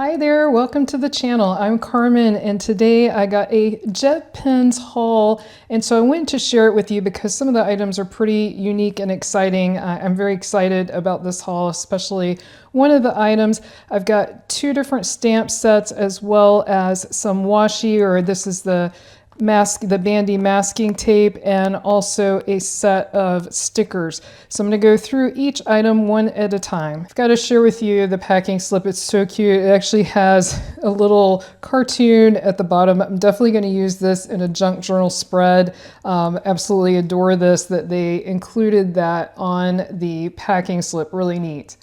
Hi there, welcome to the channel. I'm Carmen and today I got a JetPens haul, and so I wanted to share it with you because some of the items are pretty unique and exciting. I'm very excited about this haul, especially one of the items. I've got two different stamp sets as well as some washi, or this is the bandy masking tape, and also a set of stickers. So I'm going to go through each item one at a time. I've got to share with you the packing slip. It's so cute. It actually has a little cartoon at the bottom. I'm definitely going to use this in a junk journal spread. Absolutely adore this, that they included that on the packing slip. Really neat.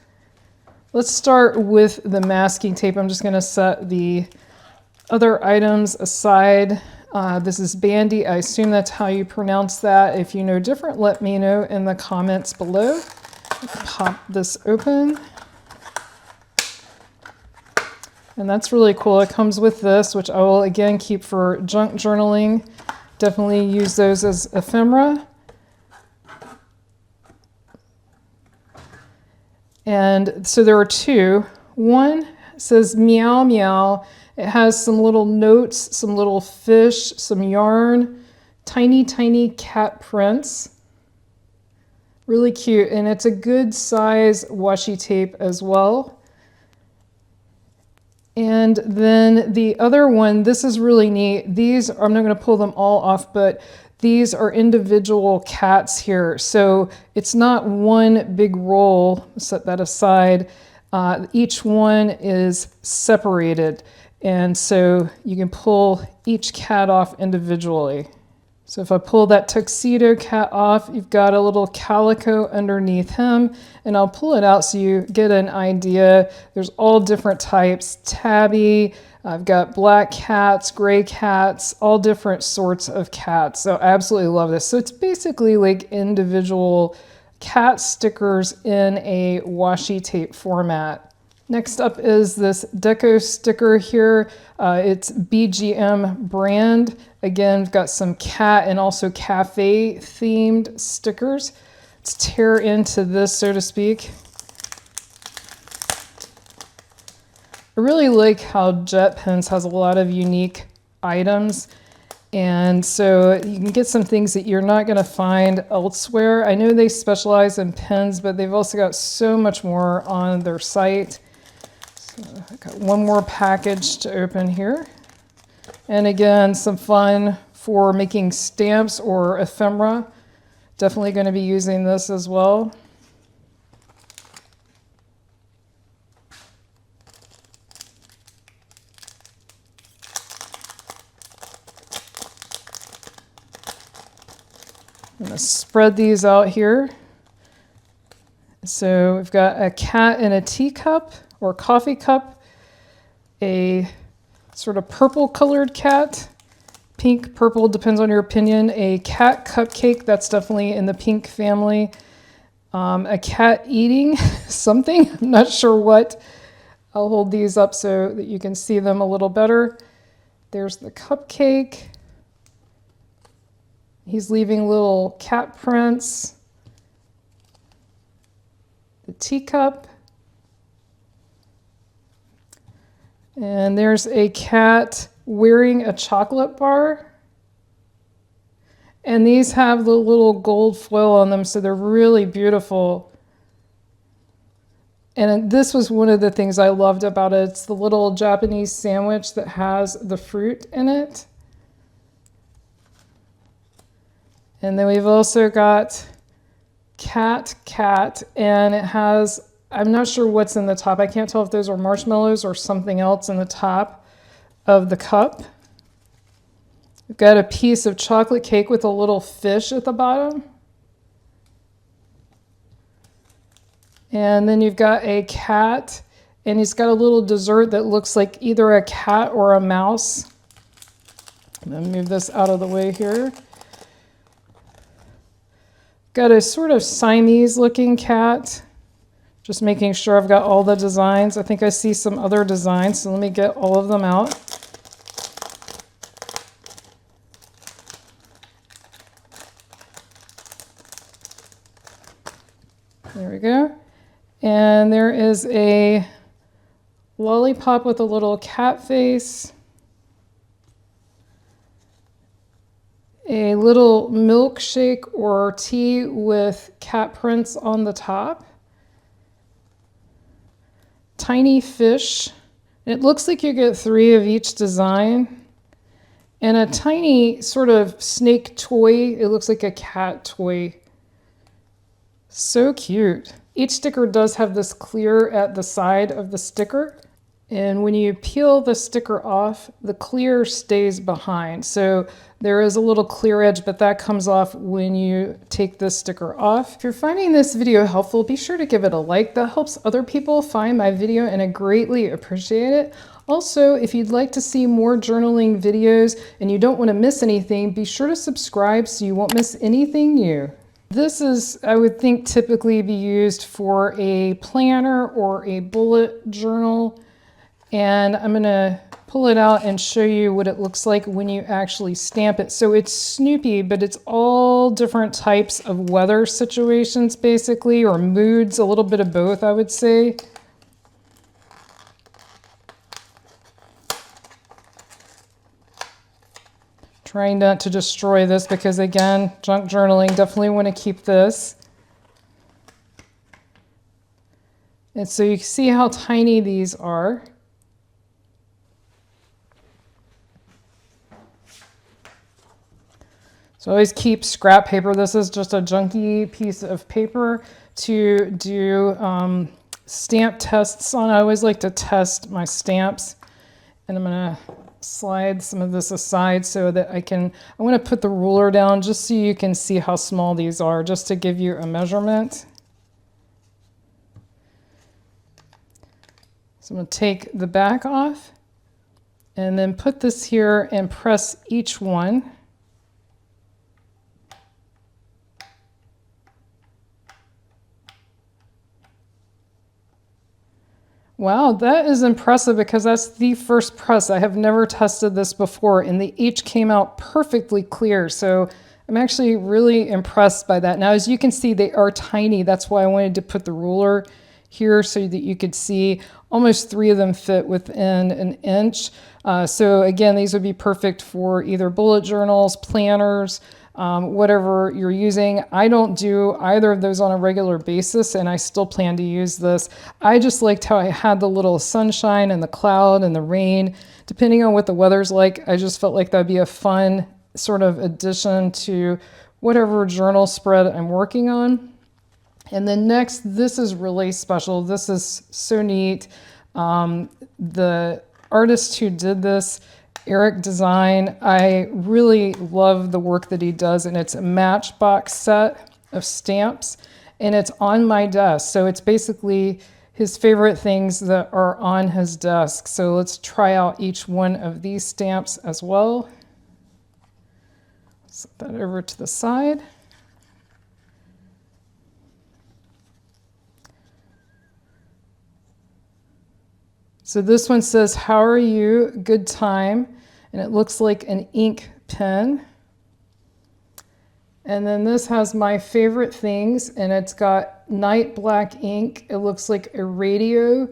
Let's start with the masking tape. I'm just going to set the other items aside. This is bandy. I assume that's how you pronounce that. If you know different, let me know in the comments below. Pop this open. And that's really cool. It comes with this, which I will again keep for junk journaling. Definitely use those as ephemera. And so there are two. One says meow meow. It has some little notes, some little fish, some yarn, tiny, tiny cat prints. Really cute, and it's a good size washi tape as well. And then the other one, this is really neat. These, I'm not going to pull them all off, but these are individual cats here. So it's not one big roll. Set that aside. Each one is separated. And so you can pull each cat off individually. So if I pull that tuxedo cat off, you've got a little calico underneath him, and I'll pull it out so you get an idea. There's all different types, tabby, I've got black cats, gray cats, all different sorts of cats. So I absolutely love this. So it's basically like individual cat stickers in a washi tape format. Next up is this deco sticker here. It's BGM brand. Again, we've got some cat and also cafe themed stickers. Let's tear into this, so to speak. I really like how JetPens has a lot of unique items. And so you can get some things that you're not going to find elsewhere. I know they specialize in pens, but they've also got so much more on their site. I've got one more package to open here. And again, some fun for making stamps or ephemera. Definitely going to be using this as well. I'm going to spread these out here. So we've got a cat in a teacup or coffee cup, a sort of purple colored cat, pink, purple, depends on your opinion, a cat cupcake, that's definitely in the pink family, a cat eating something, I'm not sure what. I'll hold these up so that you can see them a little better. There's the cupcake. He's leaving little cat prints. The teacup. And there's a cat wearing a chocolate bar. And these have the little gold foil on them, so they're really beautiful. And this was one of the things I loved about it. It's the little Japanese sandwich that has the fruit in it. And then we've also got cat, and it has, I'm not sure what's in the top. I can't tell if those are marshmallows or something else in the top of the cup. We've got a piece of chocolate cake with a little fish at the bottom. And then you've got a cat, and he's got a little dessert that looks like either a cat or a mouse. I'm going to move this out of the way here. Got a sort of Siamese looking cat. Just making sure I've got all the designs. I think I see some other designs, so let me get all of them out. There we go. And there is a lollipop with a little cat face, a little milkshake or tea with cat prints on the top, tiny fish. It looks like you get 3 of each design, and a tiny sort of snake toy. It looks like a cat toy. So cute. Each sticker does have this clear at the side of the sticker. And when you peel the sticker off, the clear stays behind. So there is a little clear edge, but that comes off when you take this sticker off. If you're finding this video helpful, be sure to give it a like. That helps other people find my video, and I greatly appreciate it. Also, if you'd like to see more journaling videos and you don't want to miss anything, be sure to subscribe so you won't miss anything new. This is, I would think, typically be used for a planner or a bullet journal. And I'm going to pull it out and show you what it looks like when you actually stamp it. So it's Snoopy, but it's all different types of weather situations, basically, or moods, a little bit of both, I would say. Trying not to destroy this because, again, junk journaling, definitely want to keep this. And so you can see how tiny these are. So always keep scrap paper. This is just a junky piece of paper to do stamp tests on. I always like to test my stamps. And I'm going to slide some of this aside so that I want to put the ruler down just so you can see how small these are, just to give you a measurement. So I'm going to take the back off and then put this here and press each one. Wow, that is impressive because that's the first press. I have never tested this before, and they each came out perfectly clear. So I'm actually really impressed by that. Now, as you can see, they are tiny. That's why I wanted to put the ruler here so that you could see almost 3 of them fit within an inch. So again, these would be perfect for either bullet journals, planners, whatever you're using. I don't do either of those on a regular basis, and I still plan to use this. I just liked how I had the little sunshine and the cloud and the rain. Depending on what the weather's like, I just felt like that'd be a fun sort of addition to whatever journal spread I'm working on. And then next, this is really special. This is so neat. The artist who did this, Eric Design, I really love the work that he does, and it's a matchbox set of stamps, and it's on my desk. So it's basically his favorite things that are on his desk. So let's try out each one of these stamps as well. Set that over to the side. So this one says, "How are you? Good time." And it looks like an ink pen. And then this has my favorite things, and it's got night black ink. It looks like a radio,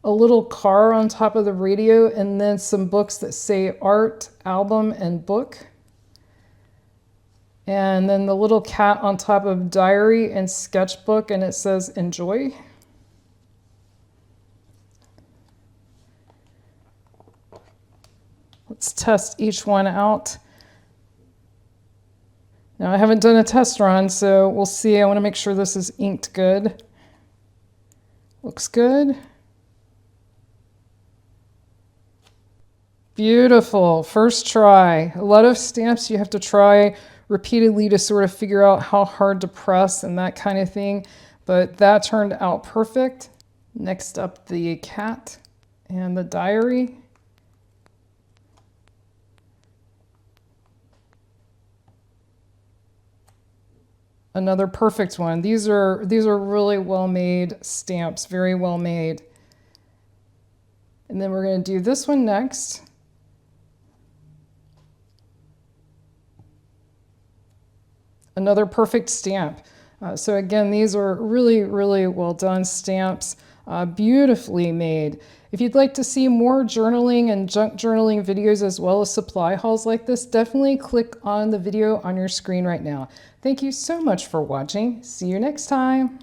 a little car on top of the radio, and then some books that say art, album, and book. And then the little cat on top of diary and sketchbook, and it says enjoy. Let's test each one out. Now I haven't done a test run, so we'll see. I want to make sure this is inked good. Looks good. Beautiful, first try. A lot of stamps you have to try repeatedly to sort of figure out how hard to press and that kind of thing, but that turned out perfect. Next up, the cat and the diary. Another perfect one. These are really well made stamps, very well made. And then we're going to do this one next. Another perfect stamp. So again, these are really, really well done stamps. Beautifully made. If you'd like to see more journaling and junk journaling videos as well as supply hauls like this, definitely click on the video on your screen right now. Thank you so much for watching. See you next time.